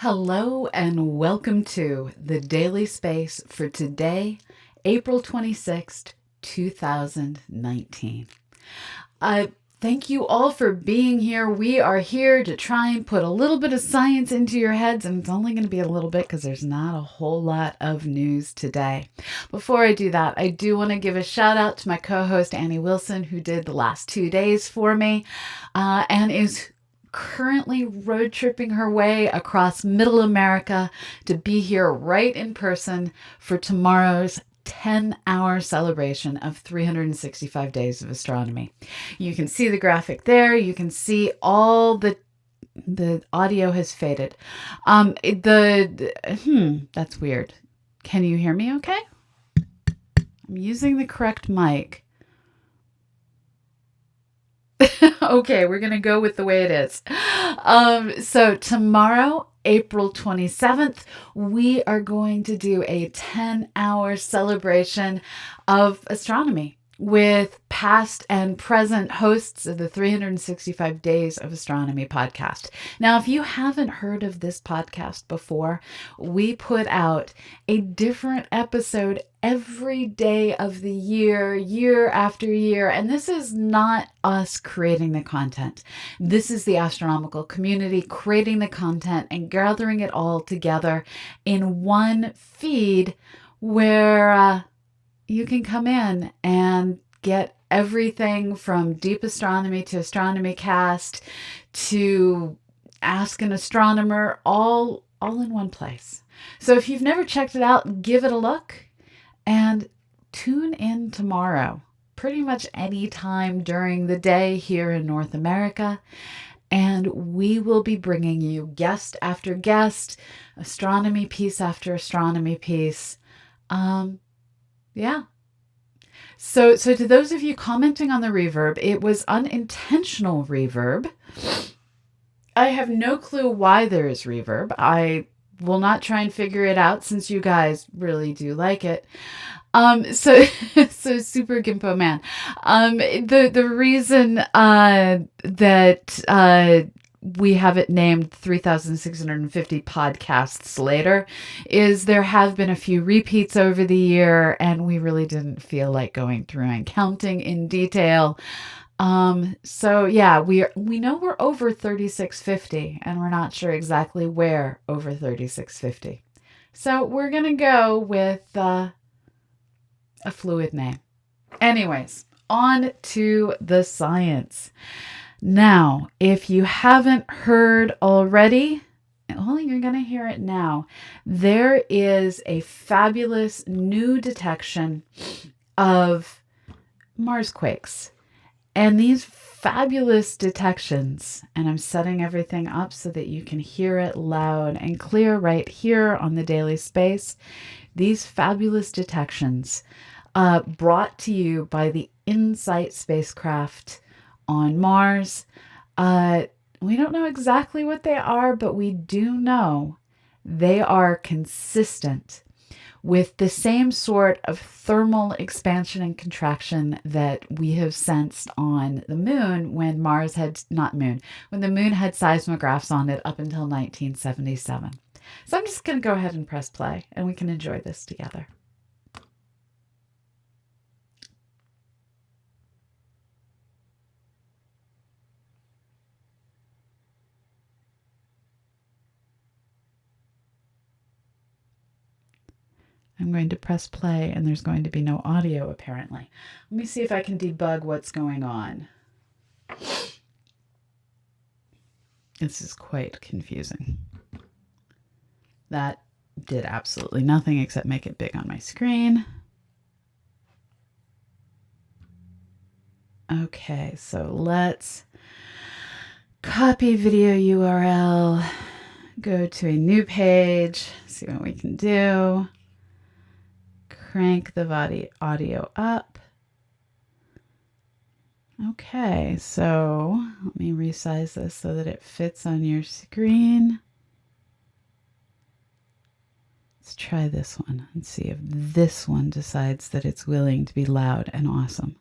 Hello and welcome to the Daily Space for today, April 26th, 2019. Thank you all for being here. We are here to try and put a little bit of science into your heads, and it's only going to be a little bit because there's not a whole lot of news today. Before I do that, I do want to give a shout out to my co-host Annie Wilson, who did the last 2 days for me and is currently road tripping her way across middle America to be here right in person for tomorrow's 10-hour celebration of 365 days of astronomy. You can see the graphic there. You can see all the audio has faded. That's weird. Can you hear me okay? I'm using the correct mic. Okay, we're going to go with the way it is. So tomorrow, April 27th, we are going to do a 10-hour celebration of astronomy with past and present hosts of the 365 Days of Astronomy podcast. Now, if you haven't heard of this podcast before, we put out a different episode every day of the year, year after year. And this is not us creating the content. This is the astronomical community creating the content and gathering it all together in one feed where you can come in and get everything from Deep Astronomy to Astronomy Cast to Ask an Astronomer, all in one place. So if you've never checked it out, give it a look and tune in tomorrow, pretty much any time during the day here in North America. And we will be bringing you guest after guest, astronomy piece after astronomy piece. Yeah. So to those of you commenting on the reverb, it was unintentional reverb. I have no clue why there is reverb. I will not try and figure it out since you guys really do like it. So Super Gimpo Man. The reason that we have it named 3,650 podcasts later is there have been a few repeats over the year, and we really didn't feel like going through and counting in detail. So yeah, we know we're over 3650, and we're not sure exactly where over 3650. So we're gonna go with a fluid name. Anyways, on to the science. Now, if you haven't heard already, well, you're going to hear it now. There is a fabulous new detection of Mars quakes. And these fabulous detections, and I'm setting everything up so that you can hear it loud and clear right here on the Daily Space. These fabulous detections brought to you by the InSight spacecraft on Mars. We don't know exactly what they are, but we do know they are consistent with the same sort of thermal expansion and contraction that we have sensed on the moon when when the moon had seismographs on it up until 1977. So I'm just going to go ahead and press play and we can enjoy this together. I'm going to press play and there's going to be no audio apparently. Let me see if I can debug what's going on. This is quite confusing. That did absolutely nothing except make it big on my screen. Okay, so let's copy video URL, go to a new page, see what we can do. Crank the audio up. Okay, so let me resize this so that it fits on your screen. Let's try this one and see if this one decides that it's willing to be loud and awesome.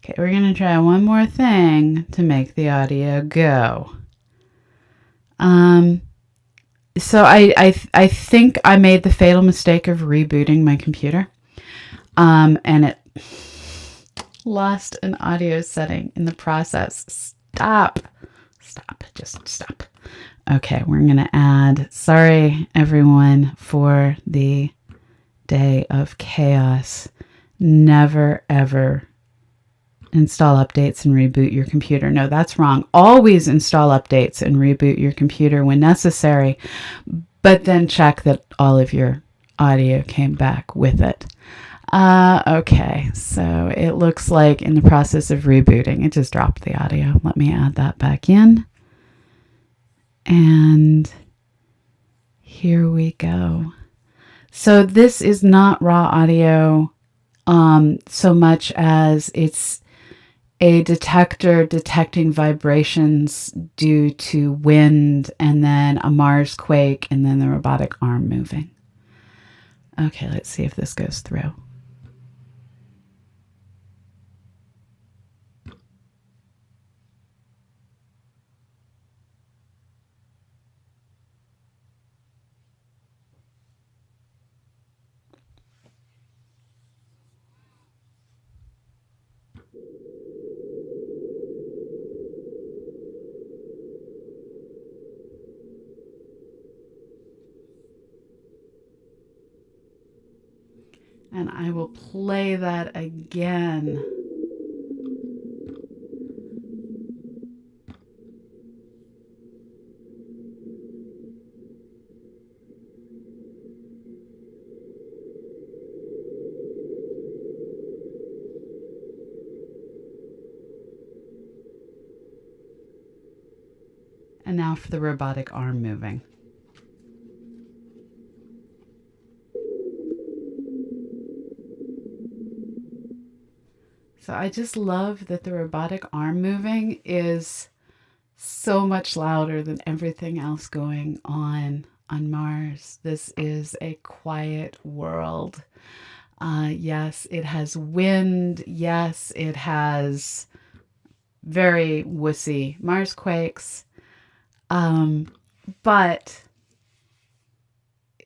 Okay, we're going to try one more thing to make the audio go. So I think I made the fatal mistake of rebooting my computer. And it lost an audio setting in the process. Stop. Just stop. Okay, we're going to add, sorry everyone for the day of chaos. Never ever install updates and reboot your computer. No, that's wrong. Always install updates and reboot your computer when necessary, but then check that all of your audio came back with it. Okay, so it looks like in the process of rebooting, it just dropped the audio. Let me add that back in. And here we go. So this is not raw audio so much as it's a detector detecting vibrations due to wind and then a Mars quake and then the robotic arm moving. Okay, let's see if this goes through. And I will play that again. And now for the robotic arm moving. So I just love that the robotic arm moving is so much louder than everything else going on Mars. This is a quiet world. Yes, it has wind. Yes, it has very wussy Mars quakes. But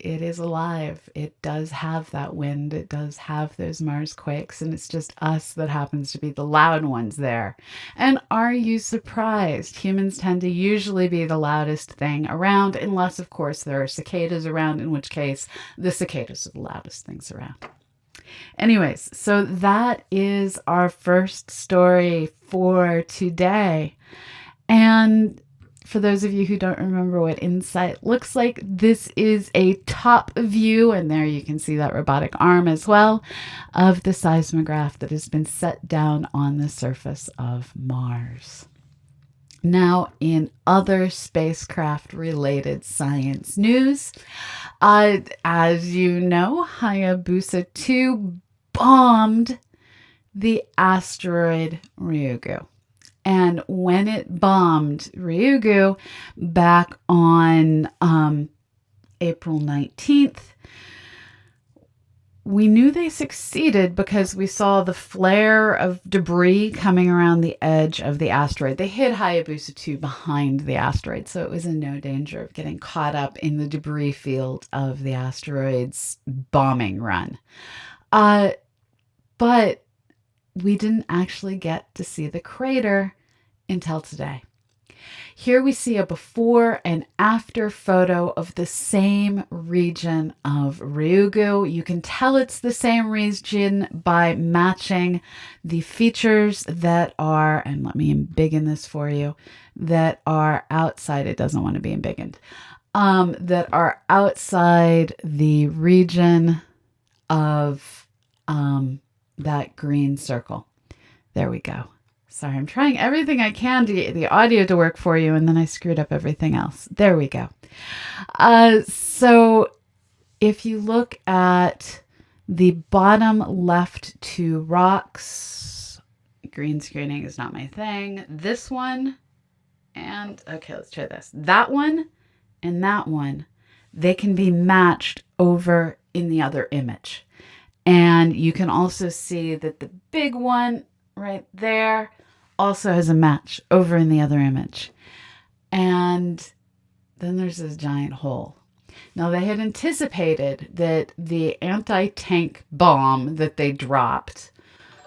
it is alive. It does have that wind. It does have those Mars quakes, and it's just us that happens to be the loud ones there. And are you surprised? Humans tend to usually be the loudest thing around, unless, of course, there are cicadas around, in which case the cicadas are the loudest things around. Anyways, so that is our first story for today. And for those of you who don't remember what Insight looks like, this is a top view, and there you can see that robotic arm as well, of the seismograph that has been set down on the surface of Mars. Now, in other spacecraft-related science news, as you know, Hayabusa 2 bombed the asteroid Ryugu. And when it bombed Ryugu back on April 19th, we knew they succeeded because we saw the flare of debris coming around the edge of the asteroid. They hid Hayabusa 2 behind the asteroid, so it was in no danger of getting caught up in the debris field of the asteroid's bombing run. But we didn't actually get to see the crater until today. Here we see a before and after photo of the same region of Ryugu. You can tell it's the same region by matching the features that are, and let me embiggen this for you, that are outside. It doesn't want to be embiggened. That are outside the region of that green circle. There we go. Sorry, I'm trying everything I can to get the audio to work for you, and then I screwed up everything else. There we go. So if you look at the bottom left two rocks, green screening is not my thing. This one, and okay, let's try this. That one and that one, they can be matched over in the other image. And you can also see that the big one right there also has a match over in the other image. And then there's this giant hole. Now, they had anticipated that the anti-tank bomb that they dropped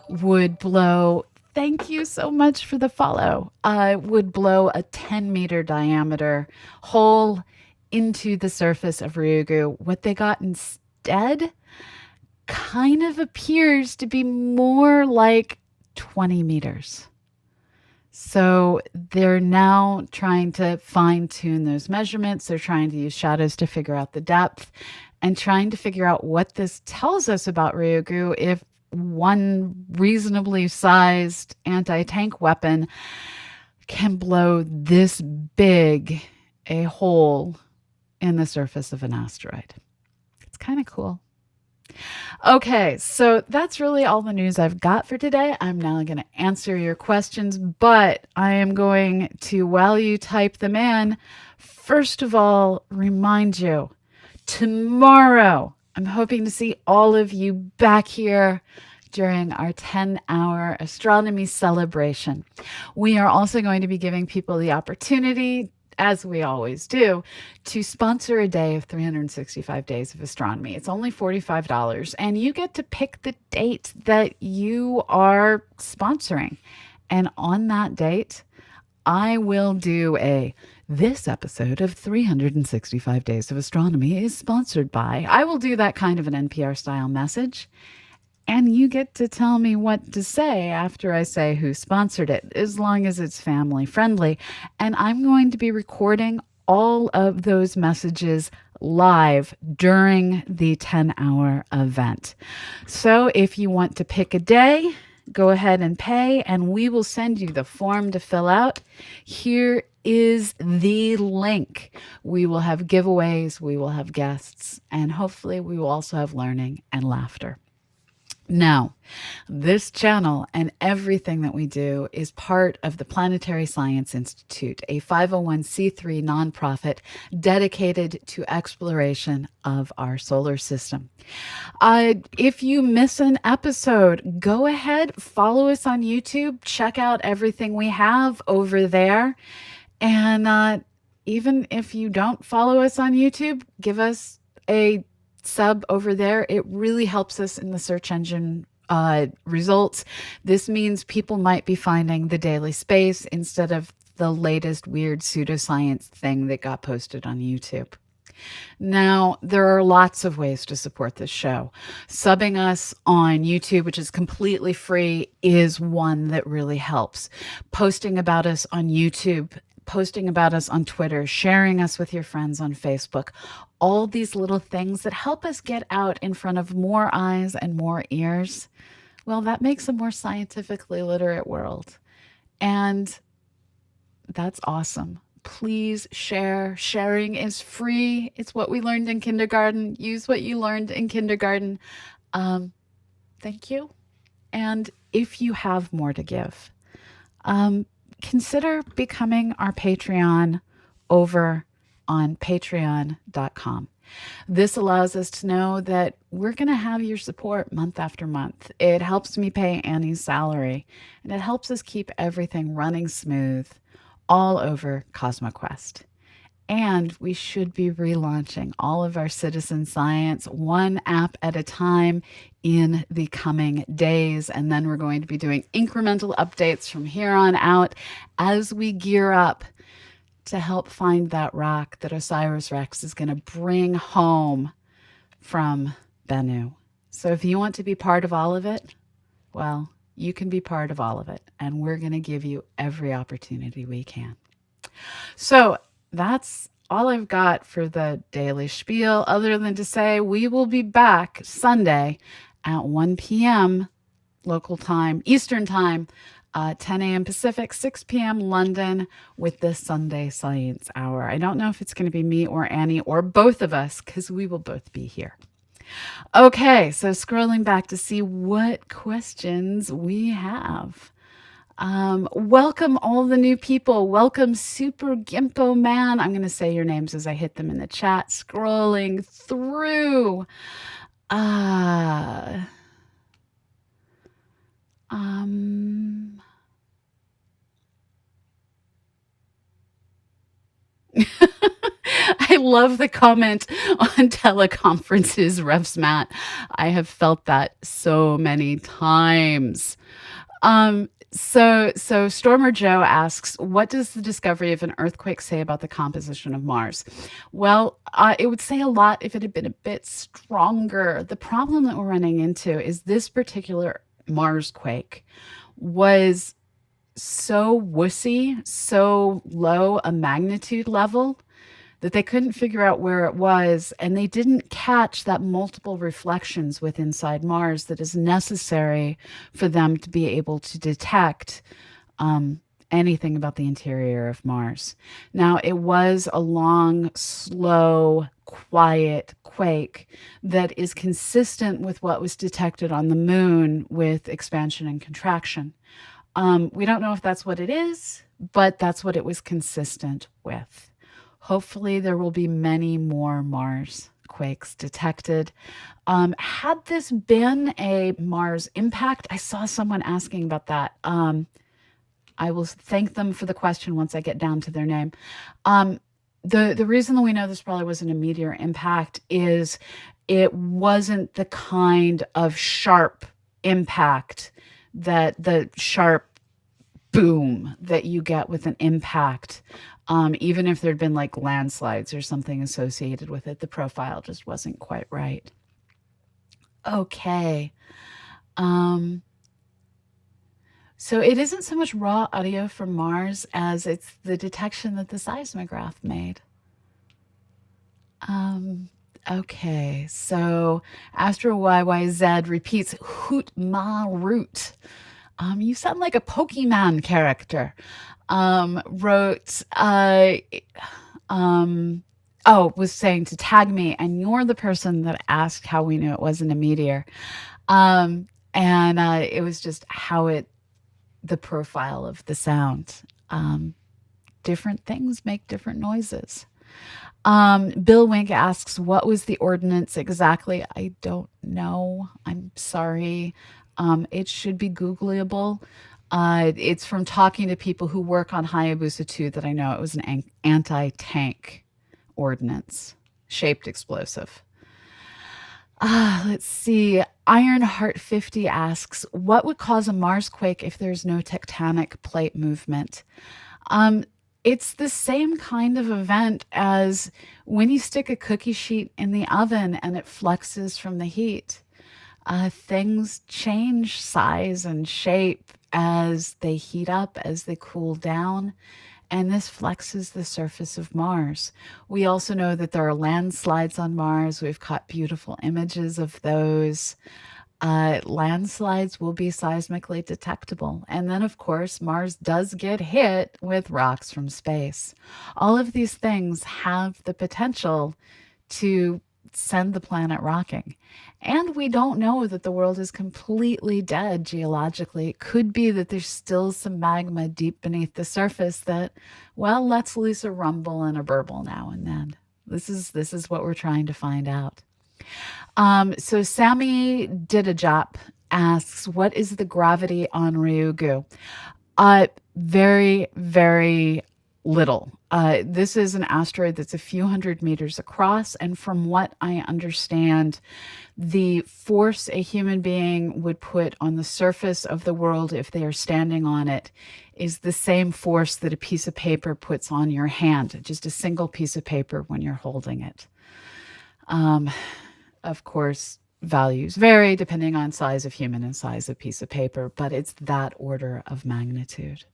would blow, thank you so much for the follow, would blow a 10-meter diameter hole into the surface of Ryugu. What they got instead kind of appears to be more like 20 meters. So they're now trying to fine tune those measurements. They're trying to use shadows to figure out the depth and trying to figure out what this tells us about Ryugu if one reasonably sized anti-tank weapon can blow this big a hole in the surface of an asteroid. It's kind of cool. Okay, so that's really all the news I've got for today. I'm now going to answer your questions, but I am going to, while you type them in, first of all, remind you, tomorrow, I'm hoping to see all of you back here during our 10-hour astronomy celebration. We are also going to be giving people the opportunity, as we always do, to sponsor a day of 365 days of astronomy. It's only $45, and you get to pick the date that you are sponsoring. And on that date, I will do this episode of 365 Days of Astronomy is sponsored by. I will do that kind of an NPR style message. And you get to tell me what to say after I say who sponsored it, as long as it's family friendly. And I'm going to be recording all of those messages live during the 10-hour event. So if you want to pick a day, go ahead and pay, and we will send you the form to fill out. Here is the link. We will have giveaways, we will have guests, and hopefully we will also have learning and laughter. Now, this channel and everything that we do is part of the Planetary Science Institute, a 501c3 nonprofit dedicated to exploration of our solar system. If you miss an episode, go ahead, follow us on YouTube, check out everything we have over there. And even if you don't follow us on YouTube, give us a sub over there. It really helps us in the search engine results. This means people might be finding the Daily Space instead of the latest weird pseudoscience thing that got posted on YouTube. Now, there are lots of ways to support this show. Subbing us on YouTube, which is completely free, is one that really helps. Posting about us on YouTube, posting about us on Twitter, sharing us with your friends on Facebook, all these little things that help us get out in front of more eyes and more ears, well, that makes a more scientifically literate world. And that's awesome. Please share. Sharing is free. It's what we learned in kindergarten. Use what you learned in kindergarten. Thank you. And if you have more to give, consider becoming our Patreon over on patreon.com. This allows us to know that we're going to have your support month after month. It helps me pay Annie's salary, and it helps us keep everything running smooth all over CosmoQuest. And we should be relaunching all of our citizen science one app at a time in the coming days. And then we're going to be doing incremental updates from here on out as we gear up to help find that rock that OSIRIS-REx is going to bring home from Bennu. So if you want to be part of all of it, well, you can be part of all of it. And we're going to give you every opportunity we can. So that's all I've got for the daily spiel, other than to say we will be back Sunday at 1 p.m. local time, Eastern time, 10 a.m. Pacific, 6 p.m. London with the Sunday Science Hour. I don't know if it's going to be me or Annie or both of us, because we will both be here. Okay, so scrolling back to see what questions we have. Welcome all the new people. Welcome Super Gimpo Man. I'm going to say your names as I hit them in the chat. Scrolling through. love the comment on teleconferences, Revs Matt. I have felt that so many times. So Stormer Joe asks, what does the discovery of an earthquake say about the composition of Mars? Well, it would say a lot if it had been a bit stronger. The problem that we're running into is this particular Mars quake was so wussy, so low a magnitude level that they couldn't figure out where it was, and they didn't catch that multiple reflections with inside Mars that is necessary for them to be able to detect anything about the interior of Mars. Now, it was a long, slow, quiet quake that is consistent with what was detected on the moon with expansion and contraction. We don't know if that's what it is, but that's what it was consistent with. Hopefully, there will be many more Mars quakes detected. Had this been a Mars impact, I saw someone asking about that. I will thank them for the question once I get down to their name. The reason that we know this probably wasn't a meteor impact is it wasn't the kind of sharp impact that the sharp boom that you get with an impact. Even if there'd been like landslides or something associated with it, the profile just wasn't quite right. Okay. So it isn't so much raw audio from Mars as it's the detection that the seismograph made. Okay, so Astro YYZ repeats Hoot Ma Root. You sound like a Pokemon character. Wrote, was saying to tag me, and you're the person that asked how we knew it wasn't a meteor. And it was just the profile of the sound. Different things make different noises. Bill Wink asks, what was the ordinance exactly? I don't know. I'm sorry. It should be Googleable. It's from talking to people who work on Hayabusa 2 that I know it was an anti-tank ordnance, shaped explosive. Let's see. Ironheart 50 asks, what would cause a Mars quake if there's no tectonic plate movement? It's the same kind of event as when you stick a cookie sheet in the oven and it fluxes from the heat. Things change size and shape as they heat up, as they cool down, and this flexes the surface of Mars. We also know that there are landslides on Mars. We've caught beautiful images of those. Landslides will be seismically detectable. And then, of course, Mars does get hit with rocks from space. All of these things have the potential to send the planet rocking. And we don't know that the world is completely dead geologically. It could be that there's still some magma deep beneath the surface that, well, lets loose a rumble and a burble now and then. This is what we're trying to find out. So Sammy Didajop asks, what is the gravity on Ryugu? Very, very little. This is an asteroid that's a few hundred meters across, and from what I understand, the force a human being would put on the surface of the world if they are standing on it is the same force that a piece of paper puts on your hand, just a single piece of paper when you're holding it. Of course, values vary depending on size of human and size of piece of paper, but it's that order of magnitude.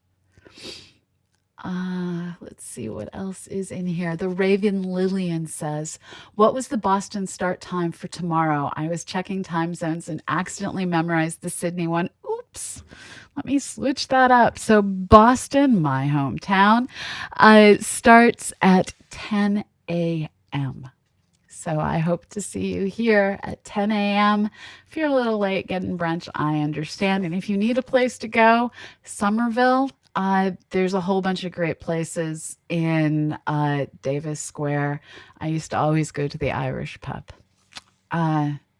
Let's see what else is in here. The Raven Lillian says, what was the Boston start time for tomorrow? I was checking time zones and accidentally memorized the Sydney one. Oops. Let me switch that up. So Boston, my hometown, starts at 10 a.m. So I hope to see you here at 10 a.m. If you're a little late getting brunch, I understand. And if you need a place to go, Somerville, there's a whole bunch of great places in Davis Square. I used to always go to the Irish pub.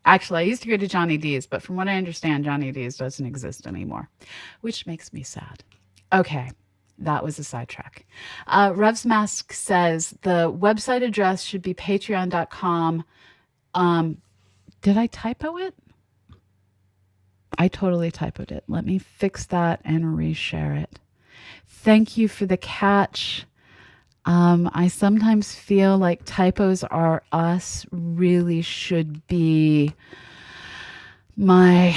Actually, I used to go to Johnny D's, but from what I understand, Johnny D's doesn't exist anymore, which makes me sad. Okay. that was a sidetrack. Rev's Mask says the website address should be patreon.com. Did I typo it? I totally typoed it. Let me fix that and reshare it. Thank you for the catch. I sometimes feel like typos are us really should be my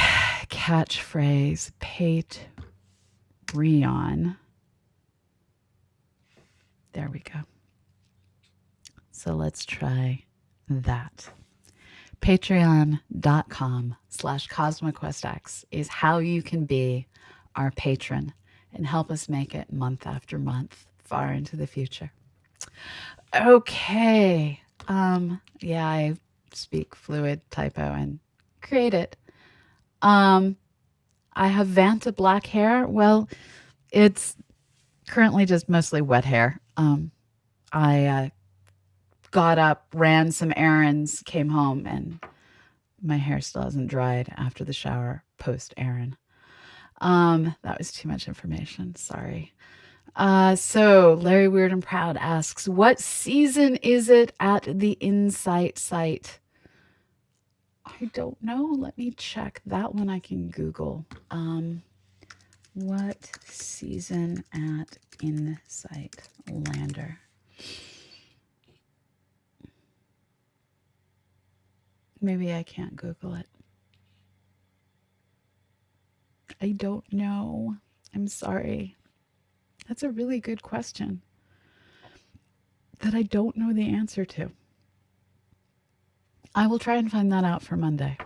catchphrase, Patreon. There we go. So let's try that. Patreon.com/CosmoQuestX is how you can be our patron and help us make it month after month, far into the future. Okay. Yeah, I speak fluid, typo, and create it. I have Vanta black hair. Well, it's currently just mostly wet hair. I got up, ran some errands, came home, and my hair still hasn't dried after the shower post-errand. That was too much information. Sorry. So Larry Weird and Proud asks, what season is it at the Insight site? I don't know. Let me check. That one I can Google. What season at Insight Lander? Maybe I can't Google it. I don't know. I'm sorry. That's a really good question that I don't know the answer to. I will try and find that out for Monday.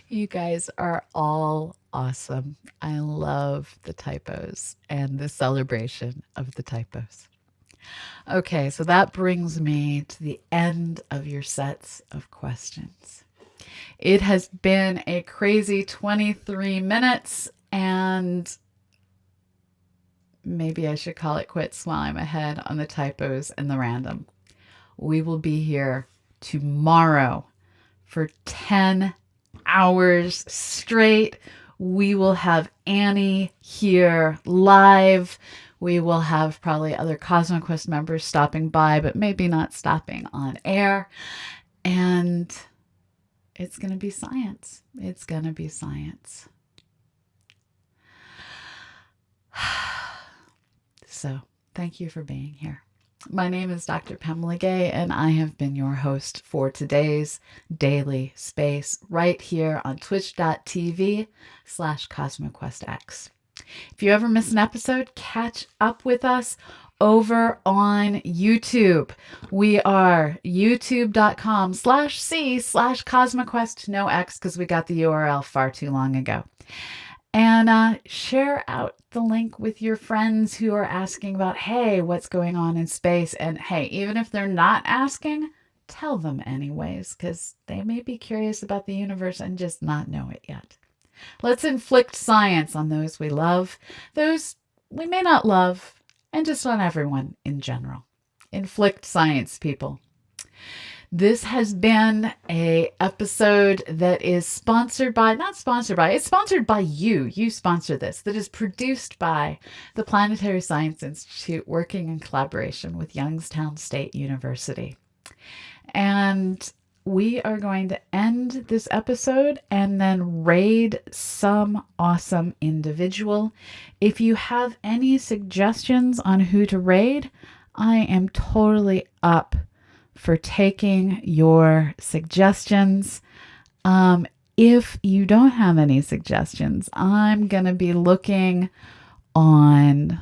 You guys are all awesome. I love the typos and the celebration of the typos. Okay, so that brings me to the end of your sets of questions. It has been a crazy 23 minutes, and maybe I should call it quits while I'm ahead on the typos and the random. We will be here tomorrow for 10 hours straight. We will have Annie here live. We will have probably other CosmoQuest members stopping by, but maybe not stopping on air. And it's going to be science. It's going to be science. So thank you for being here. My name is Dr. Pamela Gay, and I have been your host for today's daily space right here on twitch.tv/CosmoQuestX. If you ever miss an episode, catch up with us over on YouTube. We are youtube.com/c/CosmoQuest, no X, because we got the URL far too long ago. And share out the link with your friends who are asking about, hey, what's going on in space? And hey, even if they're not asking, tell them anyways, because they may be curious about the universe and just not know it yet. Let's inflict science on those we love, those we may not love, and just on everyone in general. Inflict science, people. This has been a episode that is it's sponsored by you. You sponsor this. That is produced by the Planetary Science Institute, working in collaboration with Youngstown State University. And we are going to end this episode and then raid some awesome individual. If you have any suggestions on who to raid, I am totally up for taking your suggestions. If you don't have any suggestions, I'm going to be looking on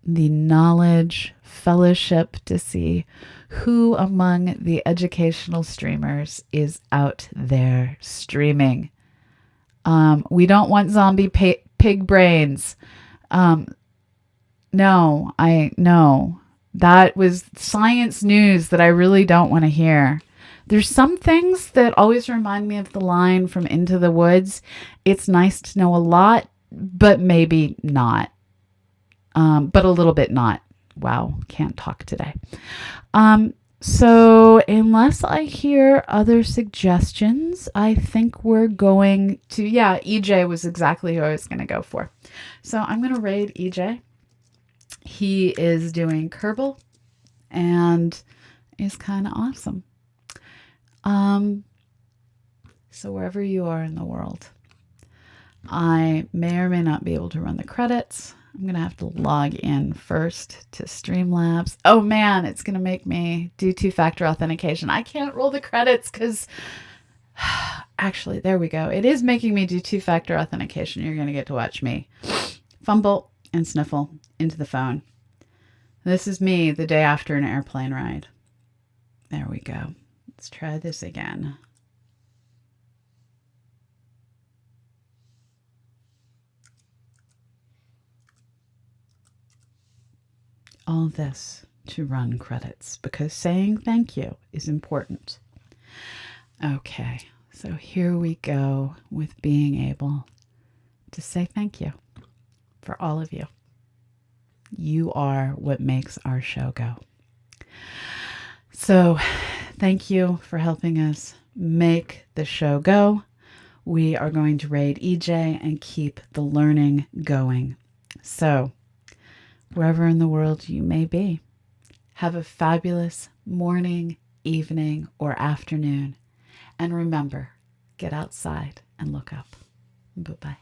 the Knowledge Fellowship to see who among the educational streamers is out there streaming. We don't want zombie pig brains. No. That was science news that I really don't want to hear. There's some things that always remind me of the line from Into the Woods. It's nice to know a lot, but maybe not. but a little bit not. Wow, can't talk today. So unless I hear other suggestions, I think we're going to, yeah, EJ was exactly who I was going to go for. So I'm going to raid EJ. He is doing Kerbal and is kind of awesome. So wherever you are in the world, I may or may not be able to run the credits. I'm going to have to log in first to Streamlabs. Oh man, it's going to make me do two-factor authentication. I can't roll the credits because actually, there we go. It is making me do two-factor authentication. You're going to get to watch me fumble and sniffle into the phone. This is me the day after an airplane ride. There we go. Let's try this again. All this to run credits because saying thank you is important. Okay, so here we go with being able to say thank you for all of you. You are what makes our show go. So thank you for helping us make the show go. We are going to raid EJ and keep the learning going. So wherever in the world you may be, have a fabulous morning, evening, or afternoon. And remember, get outside and look up. Bye-bye.